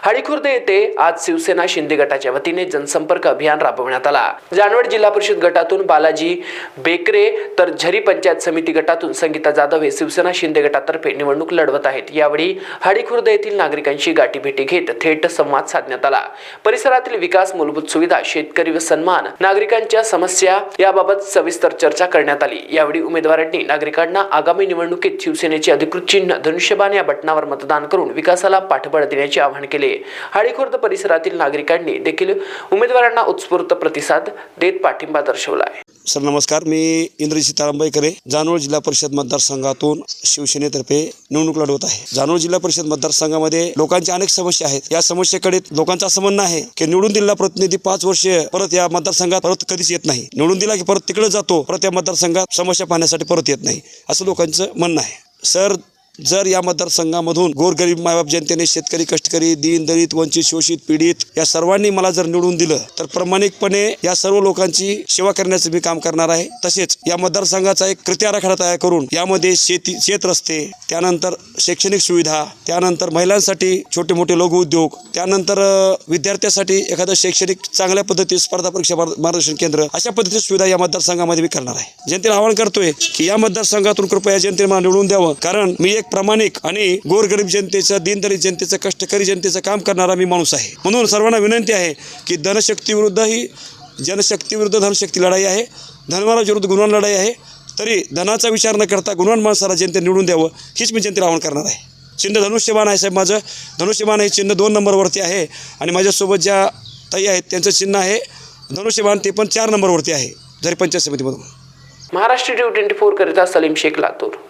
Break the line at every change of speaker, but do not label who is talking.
हळीखुर्द येथे आज शिवसेना शिंदे गटाच्या वतीने जनसंपर्क अभियान राबवण्यात आला। जानवड जिल्हा परिषद गटातून बालाजी बेकरे तर झरी पंचायत समिती गटातून संगीता जाधव हे शिवसेना शिंदे गटातर्फे निवडणूक लढवत आहेत। यावेळी हळीखुर्द येथील नागरिकांशी गाठीभेटी घेत थेट संवाद साधण्यात आला। परिसरातील विकास, मूलभूत सुविधा, शेतकरी व सन्मान, नागरिकांच्या समस्या याबाबत सविस्तर चर्चा करण्यात आली। यावेळी उमेदवारांनी नागरिकांना आगामी निवडणुकीत शिवसेनेचे अधिकृत चिन्ह धनुष्यबाण या बटनावर मतदान करून विकासाला पाठबळ देण्याचे आवाहन केले। हळीखुर्द परिसरातील नागरिकांनी देखील उमेदवारांना उत्स्फूर्त प्रतिसाद देत पाठिंबा दर्शवला आहे।
सर नमस्कार, मी इंद्रजित सीताराम बैकरे जानवड जिल्हा परिषद मतदारसंघातून शिवसेनेतर्फे निवडणूक लढवत आहे। जानवड जिल्हा परिषद मतदारसंघामध्ये लोकांच्या अनेक समस्या आहेत। या समस्येकडे लोकांचं असं म्हणणं आहे की निवडून दिलेला प्रतिनिधी 5 वर्ष परत या मतदारसंघात परत कधीच येत नाही। निवडून दिला की परत तिकडे जातो, परत या मतदारसंघात समस्या पाहण्यासाठी परत येत नाही, असं लोकांचं म्हणणं आहे। सर, जर या मतदारसंघामधून गोरगरीब मायबाप जनतेने, शेतकरी, कष्टकरी, दीन दलित, वंचित, शोषित, पीडित या सर्वांनी मला जर निवडून दिलं तर प्रामाणिकपणे या सर्व लोकांची सेवा करण्याचं मी काम करणार आहे। तसेच या मतदारसंघाचा एक कृती आराखडा तयार करून यामध्ये शेत रस्ते, त्यानंतर शैक्षणिक सुविधा, त्यानंतर महिलांसाठी छोटे मोठे लघु उद्योग, त्यानंतर विद्यार्थ्यांसाठी एखादं शैक्षणिक चांगल्या पद्धतीत स्पर्धा परीक्षा मार्गदर्शन केंद्र, अशा पद्धतीची सुविधा या मतदारसंघामध्ये मी करणार आहे। जनतेला आवाहन करतोय की या मतदारसंघातून कृपया जनतेने मला निवडून द्यावं, कारण मी एक प्रामाणिक आणि गोरगरीब जनतेचं, दीनदलित जनतेचं, कष्टकरी जनतेचं काम करणारा मी माणूस आहे। म्हणून सर्वांना विनंती आहे की धनशक्ती विरुद्ध ही जनशक्ती विरुद्ध धनशक्ती लढाई आहे, धनवाना विरुद्ध गुणवान लढाई आहे। तरी धनाचा विचार न करता गुणवान माणसाला जनतेने निवडून द्यावं, हीच मी जनतेला आवाहन करणार आहे। चिन्ह धनुष्यबाण आहे साहेब, माझं धनुष्यबाण हे चिन्ह 2 नंबरवरती आहे आणि माझ्यासोबत ज्या ताई आहेत त्यांचं चिन्ह आहे धनुष्यबाण, ते पण 4 नंबरवरती आहे, झरी पंचायत समितीमधून।
महाराष्ट्र TV 24 करिता सलीम शेख, लातूर।